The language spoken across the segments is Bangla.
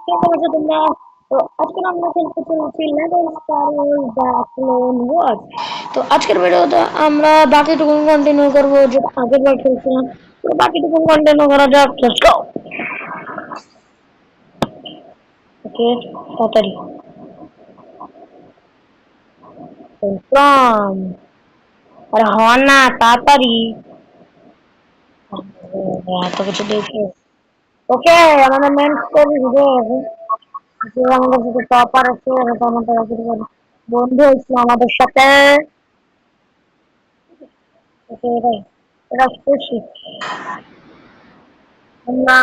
কেমন আছো তোমরা? তো আজকে আমরা খেলতে চলেছি Lego Star Wars the Clone Wars. তো আজকের ভিডিওতে আমরা বাকিটুকু কন্টিনিউ করবো যেটা আগের বার খেলছিলাম। তো বাকিটুকু কন্টিনিউ করা যাক, লেটস গো। ওকে, তাড়াতাড়ি কনফার্ম। আরে হ না, তাড়াতাড়ি। এত কিছু দেখে ওকে, আমাদের মেন স্টোরি যে আমাদের সাথে টপার আছে, এটা আমাদের বন্ধু হয়েছিল আমাদের সাথে। ওকে, এটাই এটা খুশি না।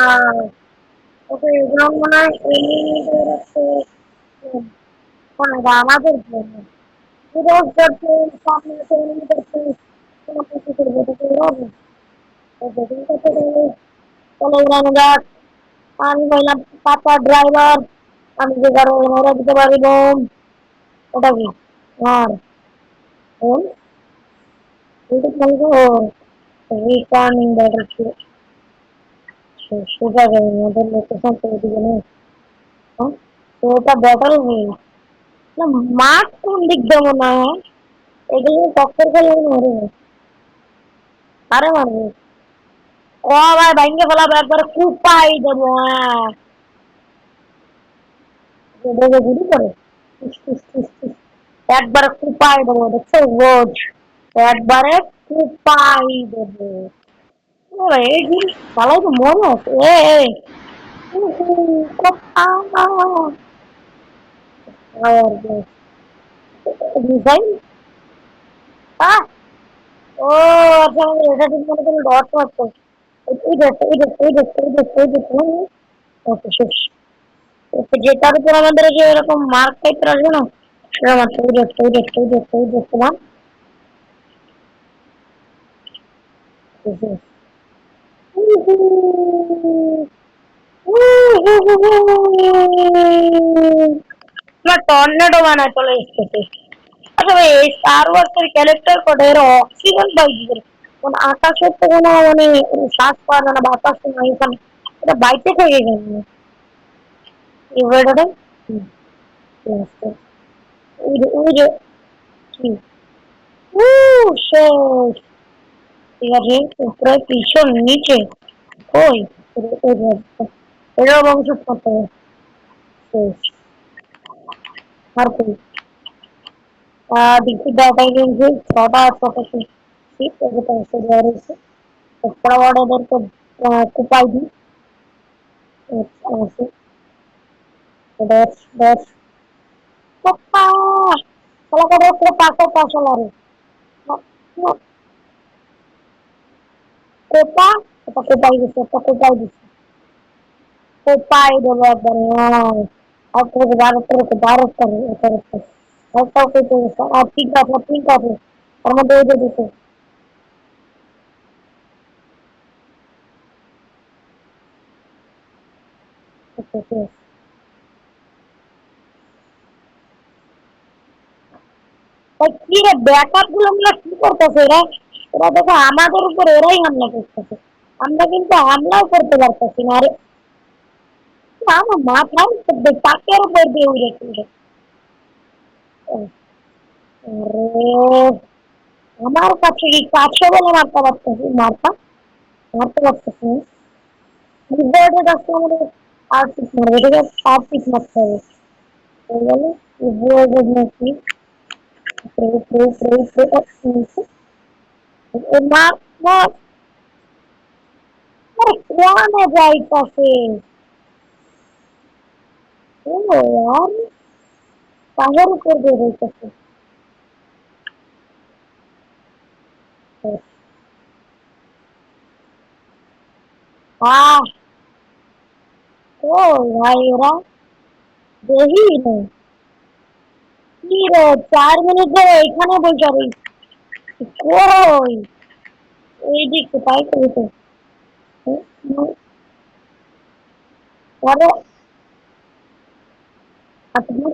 ওকে, এগুলো মনে হয় এলিমিনেটের আছে। এটা আমাদের জন্য বিরোধ করতে সামনে এলিমিনেটের কোনো কিছু করবে, এটা তো হবে। যেদিন করতে গেলে চলো উড়ানো যাক। আমি হইলাম পাপা ড্রাইভার, আমি যে গাড়ি মেরে দিতে পারি বোম। ওটা কি আর বোম? এটা বলবো রিটার্নিং ব্যাটারি সোজা গেল ওদের লোকেশন করে দিবে না। হ্যাঁ? তো ওটা ব্যাটারি নেই না, মাঠ কোন দিক দিয়ে মনে হয় এগুলো টক্কর খেলে মরে যায়। আরে মারবে ও ভাই, ভাঙ্গে ফেলাবো একবারে কুপাই দেবো। হ্যাঁ, দেবে গুলি করে টিস টিস টিস টিস। একবারে কুপাই দেবো, দেখছো রোজ একবারে কুপাই দেবো। ওরে এই জিনিস চালাই তো মনে আছে। এ ডিজাইন ও আচ্ছা, এটা ঠিক মনে করি ডট মারতো। ওই দেখো ওই দেখো ওই দেখো ওই দেখো ওই দেখো। ওকে শেষ। যেটার উপর আমাদের যে এরকম মার্ক টাইপের আসবে না, সেটা মাত্র ওই দেখো ওই দেখো ওই দেখো ওই দেখো না। টর্নেডো বানায় চলে এসেছে। আচ্ছা ভাই, এই স্টার ওয়ার্স এর ক্যারেক্টার কোডে এর অক্সিজেন পাই কি করে? কোন আকাশের তো কোনো মানে শ্বাস পাওয়া যায় না, বাতাস তো নাই এখানে। এটা বাইরে থেকে গেছে এই ওয়েদারে। ওই যে ওই যে কি শেষ। ঠিক আছে, উপরে পিছন নিচে ওই এটাও বংশ করতে হবে। শেষ। আর কই দেখি ডাটা গেমসে ছটা ছটা শীত যেটা এসে দেওয়া রয়েছে। পড়া ওদেরকে কুপাই দিই। আছে ব্যাস ব্যাস পাপা শালা করে পুরো পাশে পাশে লারে কোপা। এটা কোপাই দিচ্ছে, এটা কোপাই দিচ্ছে, কোপাই দেবো একবার। আর করে ভারত করে ভারত করে করে আর কাউকে আর ঠিক আছে ঠিক আছে, ওর মধ্যে ওই যে দিচ্ছে। কি রে ব্যাকআপ গুলো আমরা কি করতেছে এরা? এরা দেখো আমাদের উপর এরাই হামলা করতেছে, আমরা কিন্তু হামলাও করতে পারতেছি না। আরে আমার মাথার টাকের উপর দিয়ে উড়ে চলে। আরে আমার কাছে কি কাছে বলে মারতে পারতেছি, মারতে পারতেছি না। কিবোর্ডের কাছে আমাদের আর পিক মারবে, ঠিক আছে আর পিক মারতে হবে। হয়ে গেল কিবোর্ডের নাকি প্রে প্রে প্রে প্রে মার মার। আরে কোয়ানে যাইতাছে ও यार, পাহাড় উপর দিয়ে যাইতাছে। আহ ও ভাই ওরা দেহি নেই। কি রে 4 মিনিট ধরে এখানে বসে রইছি, কই এই দিকে তাই কইতো। আরে আপনি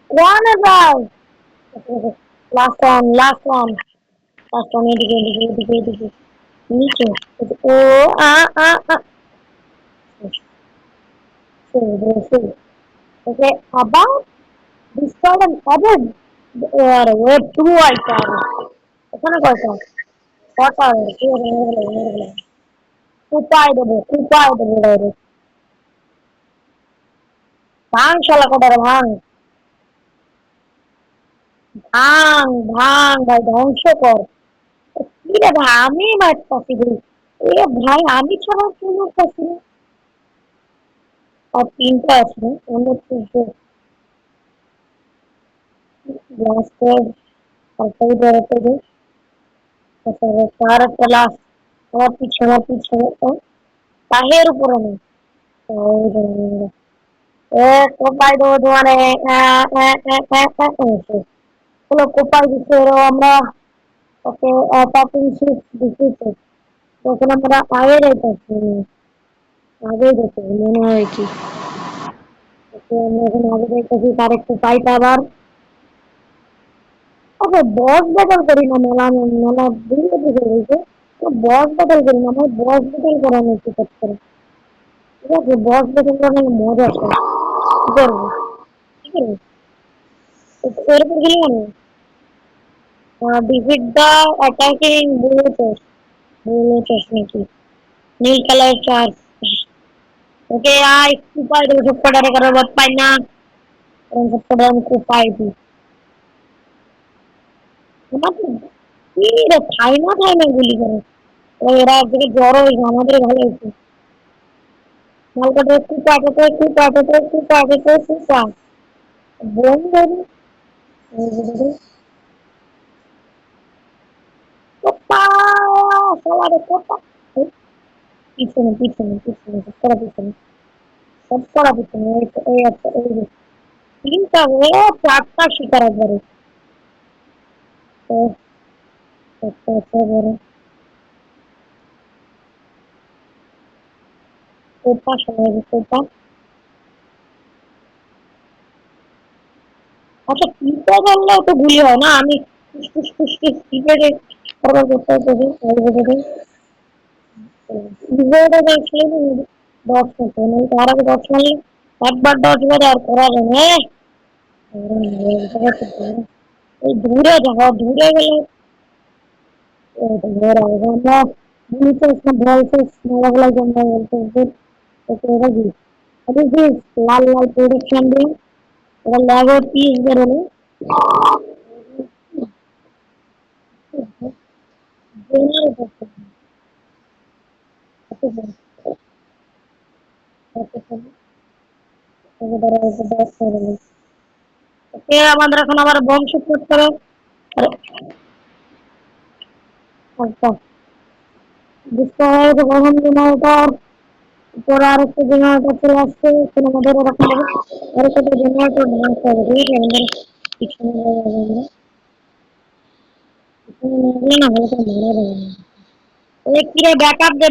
কোয়ানে যাও। Last one last one last one, এদিকে এদিকে এদিকে এদিকে নিচে। ও আ আ আ see. Okay, about this garden other where two I saw. ওখানে কয়টা? ছটা কুপায় দেবো ডাইরেক্ট। ভাঙ শালা কোটারে ভাঙ। ভাঙ ভাঙ ভাই ধ্বংস কর। কি রে ভাই আমি মারতাছি রে। এ ভাই আমি ছাড়া কেউ মারতাছি না। আর তিনটা আছে না অন্য তিনটে গ্লাস করে তারপরে বেরোতে দিই। তারপরে তার একটা লাস্ট আমার পিছনে তো পাহের উপরে নেই। ওই যে এ কোপাই দেবো তোমারে হলো কোপাই দিচ্ছে এরও আমরা ওকে টপিং শিফট দিচ্ছি তখন আমরা আগে যাইতেছি আগে যেতে মনে হয় কি ওকে আমরা এখন আগে যাইতেছি তার একটু পাইটা আবার ওকে বস ব্যাটল করি না মেলা মেলা বুঝতে বুঝে গেছে বস ব্যাটল করি না আমার বস ব্যাটল করানো একটু করে ঠিক আছে বস ব্যাটল করানো মজা আছে কি করবো কি করবো এরকম গেলে কেন defeat the attacking bullet নাকি নীল colour charge okay I Kopai দেবো সব কটারে কারো বাদ পাই না কারণ সব কটা আমি কুপাই দিই কি রে থাই না গুলি করে এরা একদিকে জ্বর হয়েছে আমাদের ভালো হয়েছে মালকাটা কুপা বোম দেবে কুপা সবার কুপা পিছনে সব করা পিছনে এই একটা এই যে তিনটা ও চারটা শিকার একবারে তো একটা বড় কোপা সবাই কোপা আচ্ছা পিঁপড়ে ধরলেও তো গুলি হয় না আমি পিঁপড়ে আবার করতে পারি পিঁপড়ে ছেলে দশ মতো নয় তার আগে দশ মারলে একবার দশ মেরে আর করা যায় না এই দূরে যাওয়া দূরে গেলে আমরা বুঝেছিস না ভয়েসেস মেলাগুলো জন্য বলতে ওকে এটা কি লাল লাল প্রোডাকশন দিয়ে এটা লাগো পিস বেরোলো ওকে আমাদের এখন আবার বংশ করতে হবে আচ্ছা বুঝতে হয় প্রথম জেনারেটর পরে আরেকটা জেনারেটর চলে আসছে এখানে আমাদের ওরকম আরেকটা জেনারেটর ভাঙতে হবে ঠিক আছে আমাদের পিছনে আমরা পিছনে না হলে তো মারা যাবে না ওই কিরে ব্যাকআপ দে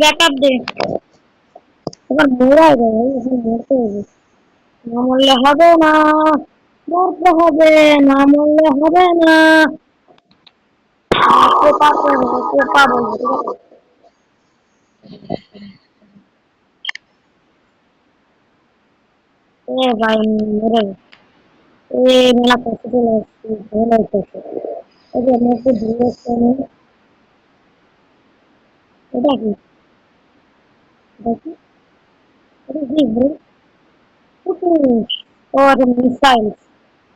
এবার মরা যাবে এখন মরতে হবে না মরলে হবে না মরতে হবে না মরলে হবে না কোপা বলবো ঠিক আছে এ ভাই মরে এ মেলা কষ্ট চলে আসছি ভালো লাগতেছে এই যে আমি একটু ধীরে এটা কি দেখি এটা কি ব্রো ও আচ্ছা মিসাইল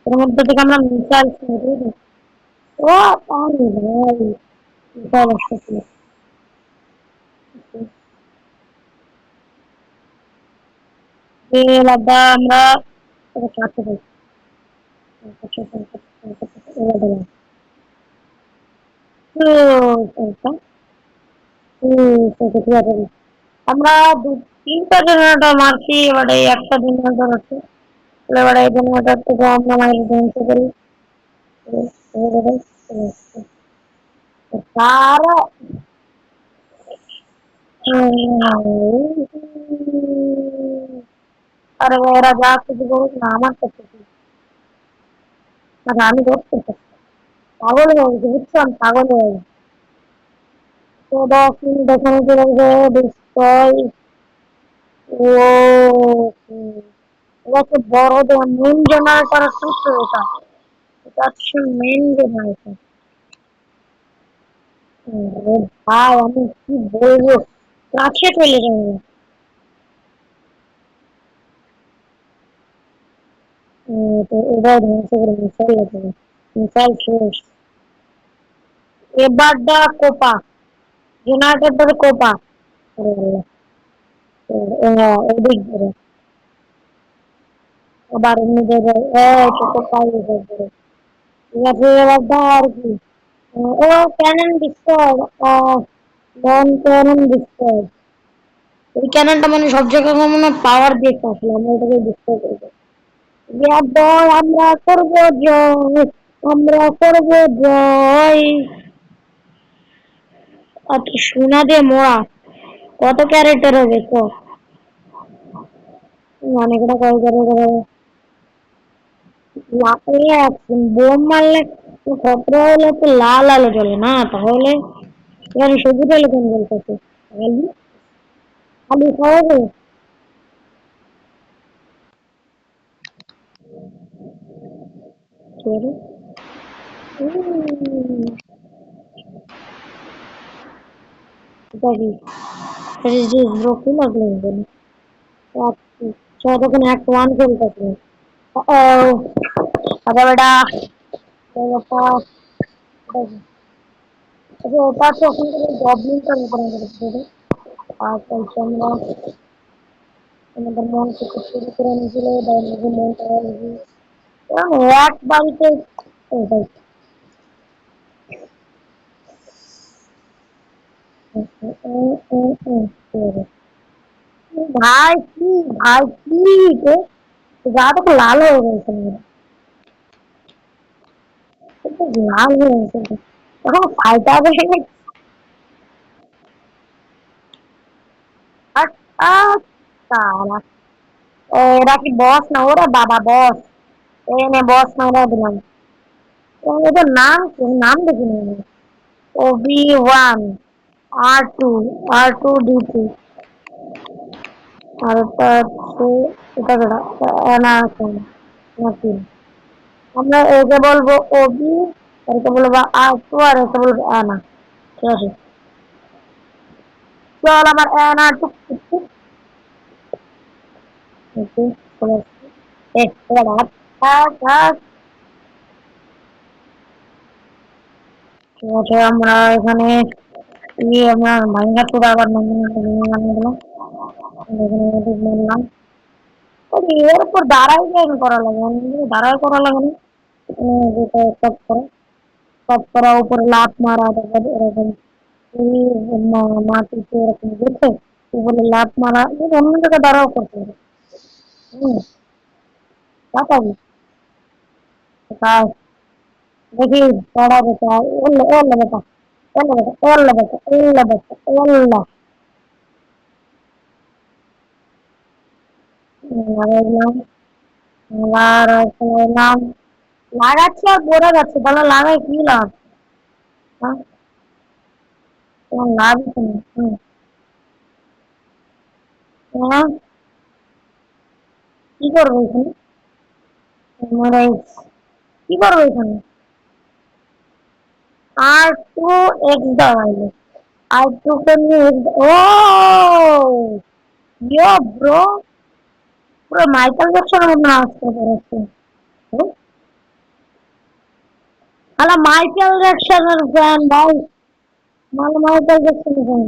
এর মধ্যে থেকে আমরা মিসাইল মেরে ও আরে ভাই মিসাইল আসতেছে এ লাগা আমরা এটা কাটতে পারি আমরা তিনটা জেনারেটর মারছি এবারে একটা জেনারেটর আছে এবারে এই জেনারেটর থেকে আমরা মাইল ধ্বংস করি তার আরে ওরা যা কিছু করুক না আমার কাছে না আমি ধরতে পাগল হয়ে গেছি বুঝছো আমি পাগল হয়ে গেছি তো 10 মিনিট এখানে চলে গেছে ডিস্ট্রয় ও আছে বড় মেইন জেনারেটর আছে তো এটা। এটা হচ্ছে মেইন জেনারেটর। ভাই আমি কি বলবো, কাছে চলে যাবো। তো এবার ধ্বংস করে মিসাইল আছে, মিসাইল শেষ। এবারটা কোপা, জেনারেটরটা কোপা। এদিক ধরে আবার এমনি ধরে এই তো কোপাই ধরে। ঠিক আছে এবারটা আর কি, ও ক্যানন ডিস্ট্রয়, নন ক্যানন ডিস্ট্রয়। এই ক্যাননটা মানে সব জায়গায় মানে পাওয়ার দিয়েছে, আসলে আমরা এটাকে ডিস্ট্রয় করবো। বয় আমরা করবো জয়, আমরা করবো জয়। আচ্ছা সোনা দিয়ে মোড়া, কত ক্যারেক্টার হবে তো? অনেকটা কল করে করে লাফিয়ে বোম মারলে খতরা হলে তো লাল আলো জ্বলে না, তাহলে এখানে সবুজ আলো কেন জ্বলতেছে? খালি খালি খাওয়া যাবে। কে রে? এটা কি? It is just broken again. So তখন act 1 খেলতেছে। Oh, আচ্ছা বেটা, ব্যাপারটা আচ্ছা ওটা তো ওখান থেকে গবলিনটার উপরে করতে হবে। আর তাই আমরা আমাদের মন থেকে শুরু করে নিয়েছিল, নিজের মনটা এক বাড়িতে ভাই ভাই কি, ভাই কি রে? গা তো লাল হয়ে গেছে, লাল হয়ে গেছে এখন ফাইটার। সালা এরা কি বস না? ওরে বাবা বস, এনে বস না ওরা দিলাম। ওদের নাম কি? নাম দেখিনি আমি। ওবি ওয়ান, R2, R2D2, আর এটা হচ্ছে এটা যেটা অ্যানাকন নাকি। আমরা একে বলবো ওবি, একে বলবো R2, আর একে বলবো অ্যানা। ঠিক আছে, চল আমার অ্যানা টুক টুক টুক। ওকে চলে আসছি। এবার হাত হাত হাত। ঠিক আছে আমরা এখানে আমরা ভাঙ্গা চূড়া আবার নামিয়ে দিলাম। এখানে মারলাম। এর উপর দাঁড়াই কেন করা লাগে? দাঁড়াই করা লাগে না। যেটা সব করা, সব করা উপরে লাফ মারা, তারপর এরকম মাটিতে এরকম গেছে উপরে লাফ মারা, অন্য জায়গায় দাঁড়াও করতে হবে। হম, পাঠাবি দেখি দাঁড়াবে তো। ওল্লা ওল্লা বেটা, ওল্লা বেটা, ওল্লা বেটা, ওল্লা বেটা, ওল্লা। লাগাইলাম, লাগাইলাম, লাগাচ্ছি আর পড়ে যাচ্ছে, তাহলে লাগাই কি লাভ? হ্যাঁ, তোমার লাভই তো নেই। হ্যাঁ, কি করবো এখানে? মেমোরাইজ কি করবো এখানে? R2 X দাবাইলে R2 কে নিয়ে ও ইয়ো ব্রো, পুরো মাইকেল জ্যাকসনের মতন আওয়াজ করে বেরোচ্ছে। আলা মাইকেল জ্যাকসনের ফ্যান ভাই, মানে মাইকেল জ্যাকসনের ফ্যান।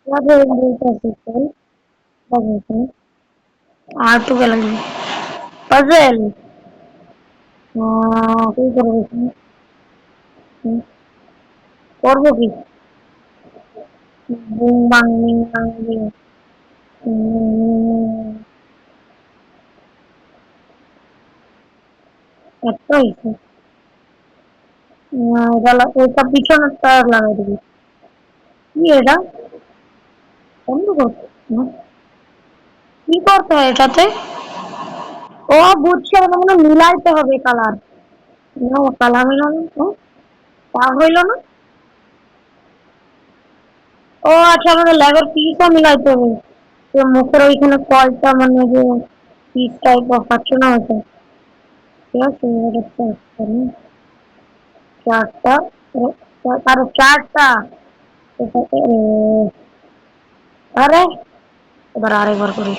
याद है बोलता है भाई, R2 কে লাগবে পাজেল। কি করবো এখানে? করবো কি? বুং বাং মিং বাং মিং। একটা হয়েছে, এটা পিছনের টায়ার লাগাই দিবি। কি এটা বন্ধ করতে? কি করতে হয় এটাতে? ও বুঝছি, আমাকে মনে হয় মিলাইতে হবে কালার। না কালার মিলানো তা হইলো না। ও আচ্ছা, আমাদের ল্যাবের পিসও মিলাইতে হবে। তো মুখের ওইখানে কলটা মানে যে পিস টাইপ অফ পাচ্ছ না হয়তো। ঠিক আছে, এটা চেক করি। চারটা, আরে চারটা। এটাকে আরে এবার আরেকবার করি।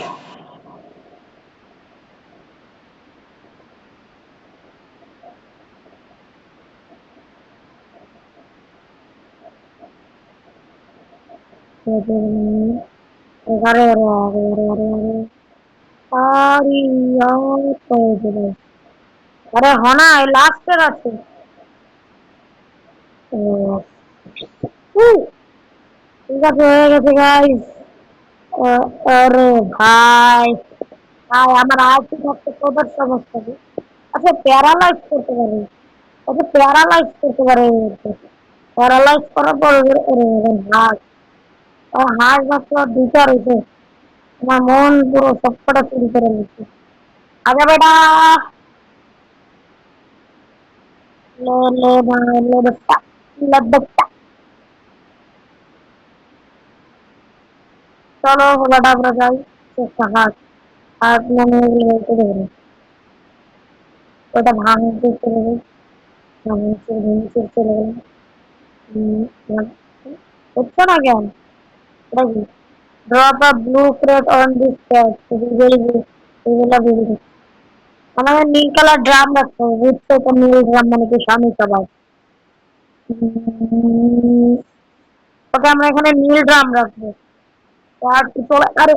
আরে আরে আরে আরে আরে আরে আরে ইয়ার করে দিলে। আরে হনা লাস্টের আছে। ও, ঠিক আছে, হয়ে গেছে গাইস। আরে ভাই, ভাই আমার আইটি থাকতে তোদের সমস্যা কি? আচ্ছা প্যারালাইজ করতে পারে। আচ্ছা প্যারালাইজ করতে পারে। প্যারালাইজ করার পর হার্ট, হার্ট মাত্র দুইটা রয়েছে। আমার মন পুরো সবকটা চুরি করে নিচ্ছে। আগে বেটা, ले ले भाई ले बेटा, ले बेटा। চলো বেটা আমরা যাই। চেষ্টা হার্ট, হার্ট মানে বলতে দেবে। ওটা ভাঙতে চলে যাই, ভাঙতে ভেঙে চলে গেল। হচ্ছে না কেন? ওটা কি? Drop a blue crate on this pad, এগুলো বেরিয়ে। আমাদের নীল কালার ড্রাম রাখতে হবে, বুঝছো তো? নীল ড্রাম মানে কি স্বামী সবাই। ওকে আমরা এখানে নীল ড্রাম রাখবো। আর কি চলে, আরে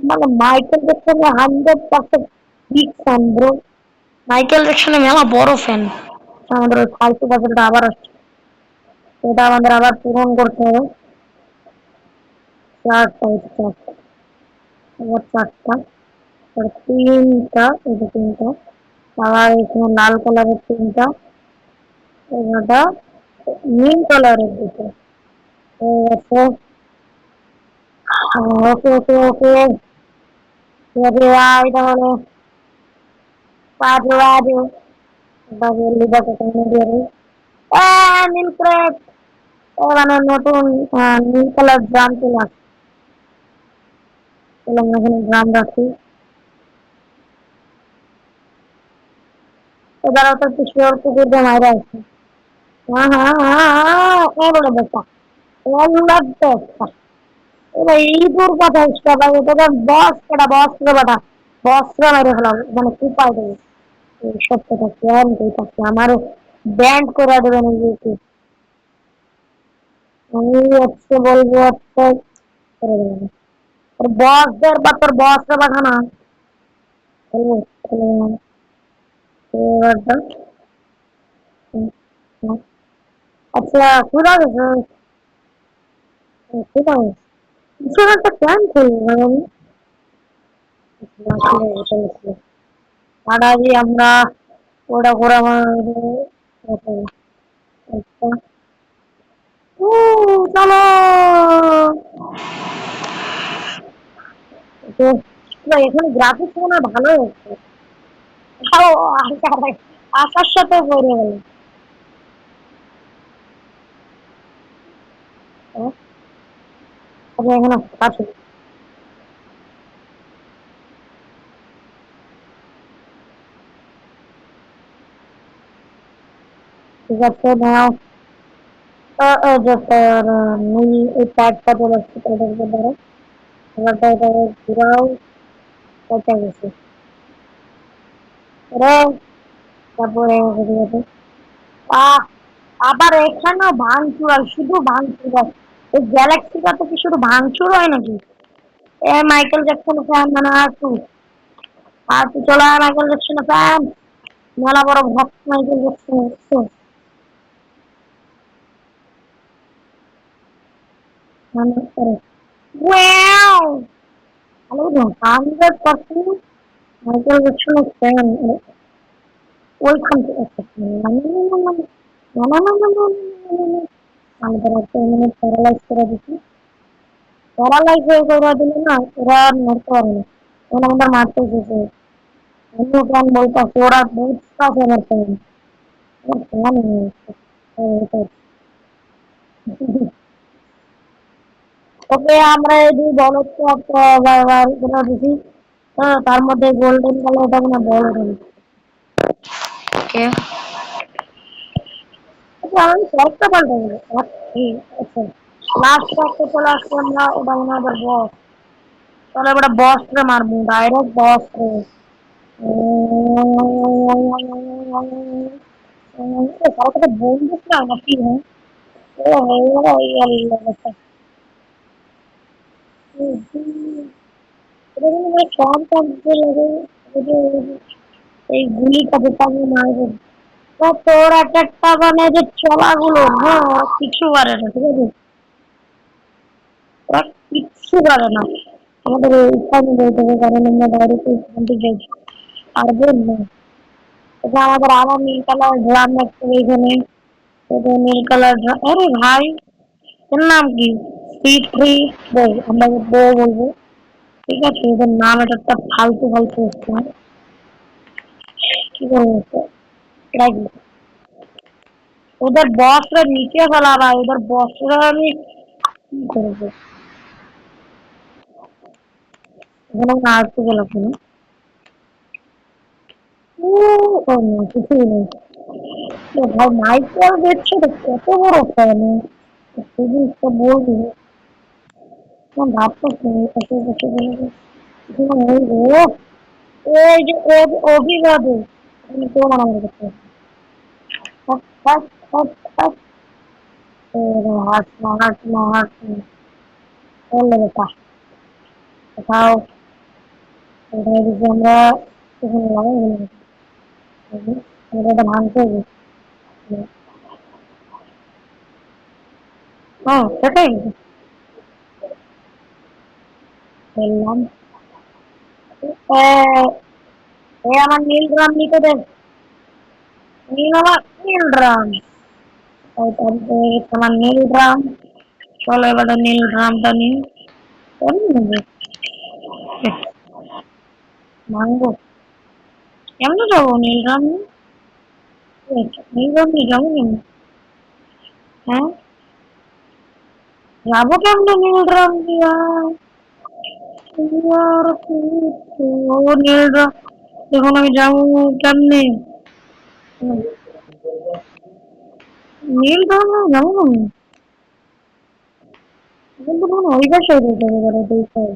মানে মাইকেল জ্যাকসনের 100% বিগ ফ্যান ব্রো। মাইকেল জ্যাকসনের মেলা বড় ফ্যান। আমাদের ওই ফালতু বাজারটা আবার আসছে, এটা আমাদের আবার পূরণ করতে হবে। চারটা, চারটা, আবার চারটা, আর তিনটা, এই যে তিনটা, আবার এখানে লাল কালারের তিনটা, এটা নীল কালারের দুটো। ঠিক আছে, ওকে ওকে ওকে। ঠিক আছে ভাই তাহলে, বাজু বাজু বাজু লিবাকে কেন দিয়ে নীল ক্রেট, মানে নতুন নীল কালার ড্রাম চলে আসছে। চলো আমরা এখানে ড্রাম রাখি। এবার তো একটু শিওর কুকুর দিয়ে মাইরে আসছে। হ্যাঁ হ্যাঁ হ্যাঁ হ্যাঁ, এই বলে দেখা, এবার দেখা, এবার ইঁদুর কথা ইচ্ছা ভাই, এটা বস কেটা, বস রে বেটা, বস রে মাইরে ফেলাম মানে কি পাই দেবে। এই সব কথা কেন কইতাছে, আমারও ব্যান্ড করে দেবে নিজেকে। আমি আজকে বলবো আজকে করে দেবে না। তোর বসদের বা তোর বস রে পাঠানা বলবো, বলবো, এবার দাও। হুম, হুম। আচ্ছা কোথায় গেছে? কোথায় গেছে? কিছু একটা প্ল্যান করবো ভাই আমি। আসলে এটা হচ্ছে, আর আগে আমরা ওটা করে আমার আচ্ছা, চলো। তো এখানে গ্রাফিক্স মনে হয় ভালোই হচ্ছে। ও আচ্ছা, আসার সাথে পড়ে গেল। তবে এখানে আছে। ঠিক আছে নাও। যে তোর নীল এই প্যাডটা চলে আসছে, এটা ধরো। এবারটা এটা ঘুরাও, কেটে গেছে রে, তারপরে ঠিক আছে। আহ আবার এখানেও ভাঙচুর হয়, শুধু ভাঙচুর হয়। এই গ্যালাক্সিটা তো কি শুধু ভাঙচুর হয় নাকি? এ মাইকেল জ্যাকসন ফ্যান মানে আর তুই, আর তুই চলো আয় মাইকেল জ্যাকসন ফ্যান, মেলা বড় ভক্ত মাইকেল জ্যাকসন। মানে ওয়াও, হ্যালো 100% মাইকেল জ্যাকসনের ফ্যান। ওইখান থেকে আমাদের একটা মিনিট প্যারালাইজ করে দিচ্ছি। প্যারালাইজ হয়ে করে দিলে না, ওরা আর নড়তে পারে না। তখন আমাদের মারতে এসেছে। অন্য প্ল্যান বলতে ওরা বুঝতে আমার প্ল্যান, আমার প্ল্যান নেই। ওকে আমরা এই দুই বলদকে একটা দিছি। হ্যাঁ, তার মধ্যে গোল্ডেন কালারটা না বড় রঙ। ওকে, আচ্ছা আমি শর্টটা পাল্টে দেবো। আচ্ছা, লাস্ট শর্টে চলে আসছি আমরা, ওটা মনে হয় বস। তাহলে এবার বস রে মারবো, ডাইরেক্ট বস রে। তার সাথে বন্ধু না নাকি? হ্যাঁ, ও হয়ে গেল ব্যাপারটা। এটা কিন্তু মানে কম কম দিতে লাগে। এই গুলিটা যেটা আমি মারবো, তো তোর এক একটা মানে যে চলাগুলো, হ্যাঁ ওরা কিছু পারে না, ঠিক আছে? ওরা কিচ্ছু পারে না। আমাদের এইখানে যেতে হবে, কারণ আমরা ডাইরেক্ট ওইখান থেকে যাই, পারবো না। এটা আমাদের আরো নীল কালার ড্রাম রাখতে হবে এখানে। এটা নীল কালার ড্রাম, আরে ভাই এর নাম কি? স্পিড থ্রি বই, আমরা বউ বলবো, ঠিক আছে? এদের নাম এটা একটা ফালতু ফালতু হচ্ছে, কি করবো? এটা কি? ওদের বসরা নিচে ফেলা ভাই, ওদের বসরা আমি কি করবো? এখানে না আসতে গেলাম কেন? ও, ও না, কিছুই নেই। এ ভাই মাইকেল দেখছো তো কত বড় ফ্যান, শুধু একটা বলবি না, ভাবতেছি না এই পাশে বসে বলবো কিছু না নেই গো। এই যে অভিবাদী, আমি তো আমার কাছে হাট হাট হাট হাট। হাট না হাট না হাট না, বললে বেটা কোথাও কোথায় যদি আমরা এখানে লাগাই দিলাম, আমরা এটা ভাঙতে হবে। হ্যাঁ সেটাই বললাম। আমার নীল ড্রাম নিতে দে, নীল আমার নীল ড্রাম। তোমার নীল ড্রাম, চলো এবার নীল ড্রামটা নিই। কেমন নেবে ভাঙবো? কেমনে যাবো নীল ড্রাম নিয়ে? নীল ড্রাম নিয়ে যাবো কেমন? হ্যাঁ, যাবো কেমনে নীল ড্রাম দিয়া? ইয়ার ও নীল ড্রাম, এখন আমি যাবো কেমনে? নীল ড্রাম যাবো কেমনে? কিন্তু মনে হয় ওই পাশে যেতে হবে, ধরো দুই পাশে।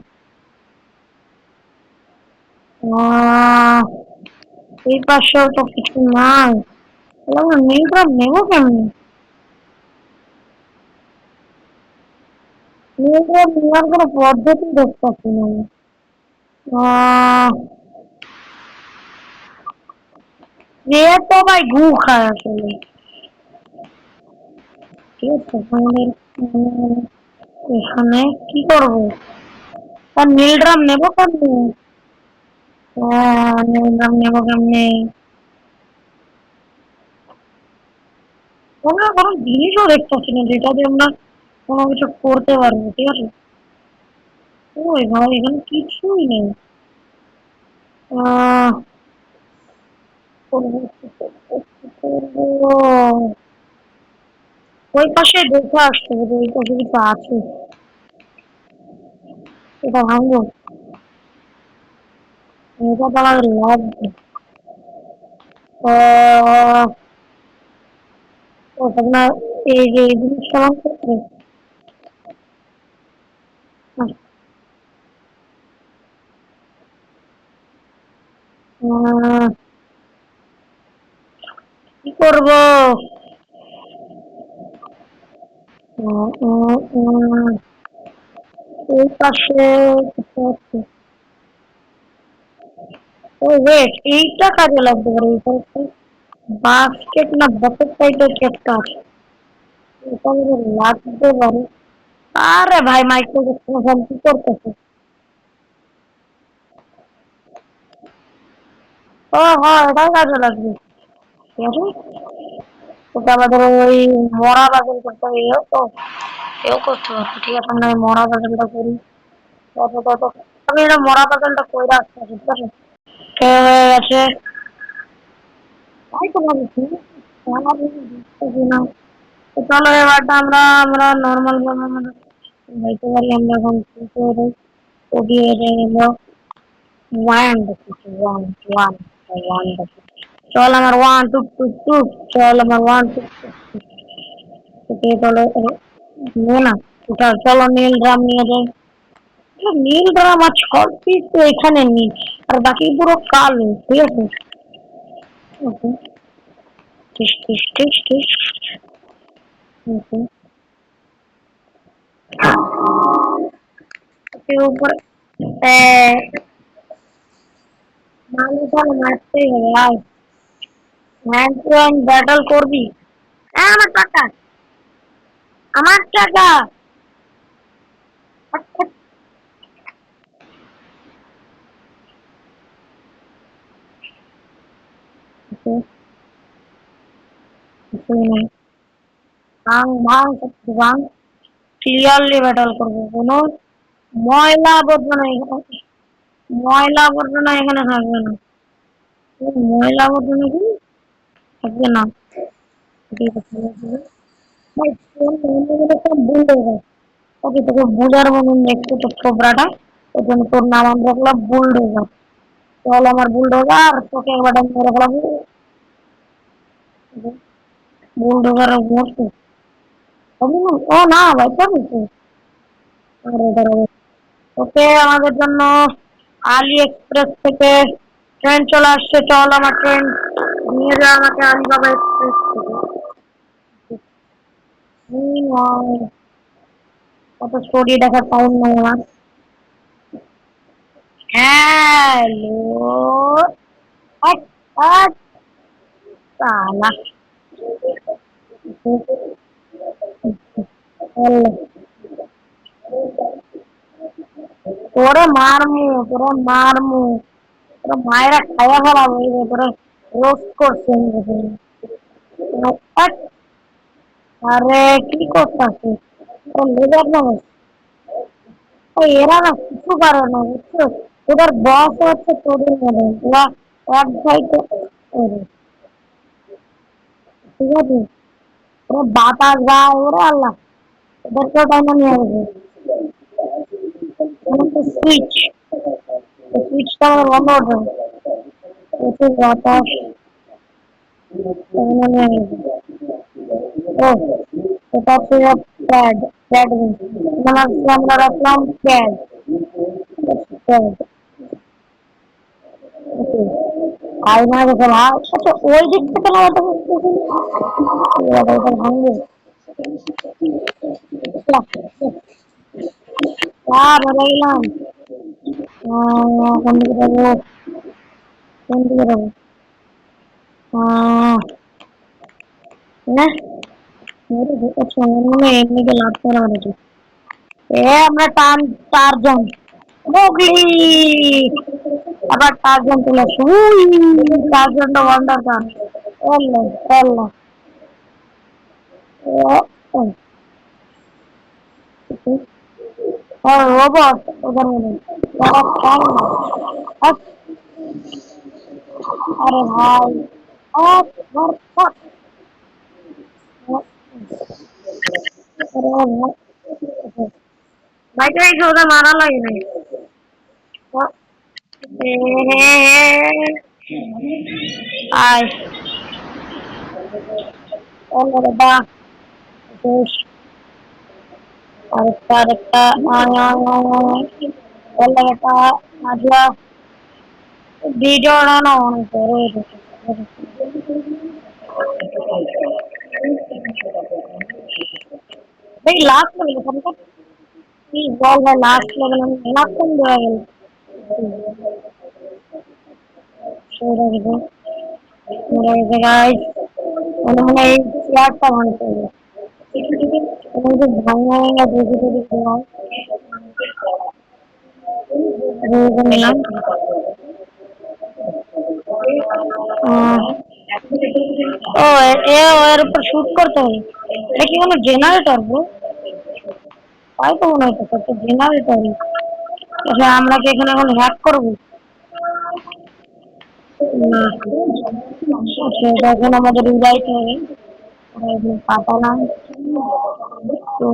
এই পাশেও তো কিছু নাই, তাহলে আমরা নীল ড্রাম নেবো কেমনে? নীল ড্রাম নেওয়ার কোনো পদ্ধতি দেখতেছি না আমি। আহ, এ তো ভাই গু খায় আসলে। ঠিক আছে, আমাদের এখানে কি করবো? আর নীল ড্রাম নেবো কেমনে? নীল ড্রাম নেবো কেমনে? আমরা কোনো জিনিসও দেখতেছি না যেটা দিয়ে আমরা কোনো কিছু করতে পারবো, ঠিক আছে? ওই ভাই এখানে কিছুই নেই। আহ, করবো কি করবো কি করবো? ওই পাশে দেখে আসতে হবে, ওই পাশে কিছু আছে, এটা ভাঙবো। এটা তো আমাদের লাগবে। আহ, ওটা না, এই যে এই জিনিসটা ভাঙতে হবে। আহ, কি করবো? এই পাশে কিছু আছে। ও ওয়েট, এইটা কাজে লাগতে পারে, এইটা একটা বাস্কেট না বকেট টাইপের কি একটা আছে, এটা যদি লাগতে পারে। আরে ভাই মাইক্রো ফোন কি করতেছে? ও হ্যাঁ, এটাই কাজে লাগবে, ঠিক আছে। ওটা আমাদের ওই মরা বাজার করতে হবে, এও তো এও করতে পারবো, ঠিক আছে। আমরা এই মরা বাজারটা করি, তত তত আমি এটা মরা বাজারটা করে রাখতে পারি, ঠিক আছে। হয়ে গেছে, তাই তো ভাবছি। বুঝতেছি না। তো চলো এবারটা আমরা আমরা নর্মাল ভাবে আমরা যাইতে পারি, আমরা এখন ওডিয়ে গেল। ওয়ান চল আমার ওয়ান টুক টুক টুক চল আমার ওয়ান টুক টুক টুক চলো না ওটা চলো নীল ড্রাম নিয়ে যাই নীল ড্রাম আর ছট পিস তো এখানে নেই আর বাকি পুরো কালো ঠিক আছে ওকে টিস টিস টিস টিস ওকে ওকে ऊपर মালটা মারতেই হবে আর হ্যান্ড টু হ্যান্ড ব্যাটল করবি আমার টাকা আমার টাকা ভাঙ ভাঙ সব ভাঙ ক্লিয়ারলি ব্যাটল করবো কোনো ময়লা আবর্জনা এখানে ময়লা আবর্জনা এখানে থাকবে না ময়লা আবর্জনা কি থাকবে না ঠিক আছে ভাই ফোন বন্ধ সব ভুল হয়ে যায় ওকে তোকে বোঝার মতন একটু তো ছোবরাটা ওই জন্য তোর নাম আমি রাখলাম বুলডোজার চল আমার বুলডোজার তোকে একবার মেরে ফেলাবো বুলডোজার মরতে ও না ভাই পাবি তো আরে দাঁড়াবে ওকে আমাদের জন্য আলি এক্সপ্রেস থেকে ট্রেন চলে আসছে চল আমার ট্রেন নিয়ে যা আমাকে আলিবাবা এক্সপ্রেস থেকে কত স্টোরি দেখার টাইম নেই আমার হ্যালো সালা তোরে মারমু তোরে মারমু তোরে মায়েরা খাইয়া ফেলাবো এই যে তোরে রোস্ট করছে আরে কি করতেছিস তোর লেজার না এরা না কিছু পারে না বুঝছো ওদের বস হচ্ছে তোদের মনে ওরা এক সাইডে ঠিক আছে ওরা বাতাস গায় ওরে আল্লাহ ওদেরকেও টাইমে নিয়ে আসবে সুইচ সুইচটা আমার বন্ধ করতে প্রচুর বাতাস টাইমে নিয়ে আসবে ও এটা হচ্ছে প্যাড প্যাড আমরা রাখলাম প্যাড প্যাড আই না দেখো ভাই আচ্ছা ওই দিক থেকে না ওটা ভাঙবে ভরে গেলাম কোন দিকে যাবো কোন দিকে যাবো না আচ্ছা মনে এমনিকে লাভ করা হয়েছে আমরা চারজন মোগলি আবার চারজন চলে আসছে চারজনটা ওয়ান্ডার গান এলো এলো রোবট ওদের মনে আরে ভাই বাইকে রেখে ওদের মারা লাগে নাই আয় বা বেশ আরেকটা আরেকটা একটা আজা ভিডিও না অনেক ভাই লাস্ট লেভেল কি বল ভাই লাস্ট লেভেল আমি লাস্ট টাইম দেওয়া গেল সেটা কিছু মেরা গেছে গাইস মনে মনে এই চেয়ারটা ভাঙতে হবে ভাঙা ভাঙা দেখে দেখে খেলাম নিলাম ও এর উপর শুট করতে হবে এটা কি কোনো জেনারেটর ব্রো তাই তো মনে হচ্ছে একটা জেনারেটর আচ্ছা আমরা কি এখানে এখন হ্যাক করবো না সেটা এখন আমাদের যাইতে হবে পাতালাম তো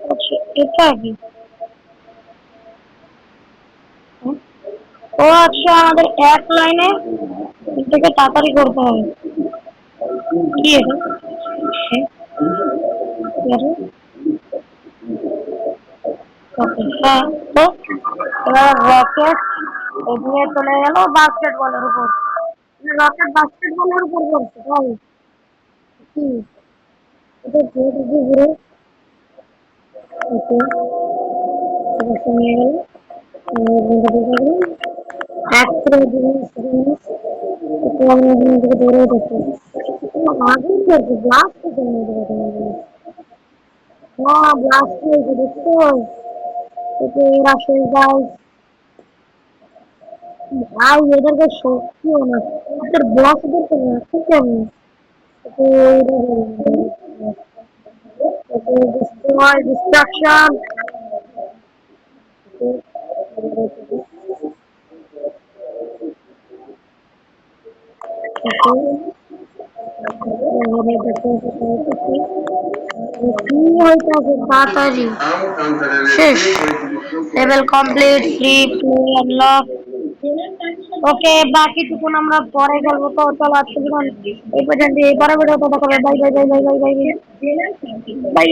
আচ্ছা এটা কি ও আচ্ছা, আমাদের এক লাইনে থেকে তাড়াতাড়ি করতে হবে। কি এটা? হ্যাঁ, তো এবার রকেট এগিয়ে চলে গেল বাস্কেটবলের উপর। রকেট বাস্কেটবলের উপর করছে তাই কি? এটা যেহেতু ঘুরে ওকে নিয়ে গেল এক করে জিনিস দৌড়ে দেখছে আগুন করছে ব্লাস্ট হ্যাঁ ব্লাস্ট হয়েছে দেখছো এতে এরা শেষ যায় ভাই এদেরকে শক্তিও না এদের বসদের তো রাখি কেন destroy destruction কি হইতাছে তাড়াতাড়ি শেষ level complete free play unlock okay বাকিটুকুন আমরা পরে খেলবো তো চলো আজকে এই পর্যন্ত এই পরে ভিডিওতে দেখা হবে bye bye bye bye bye bye bye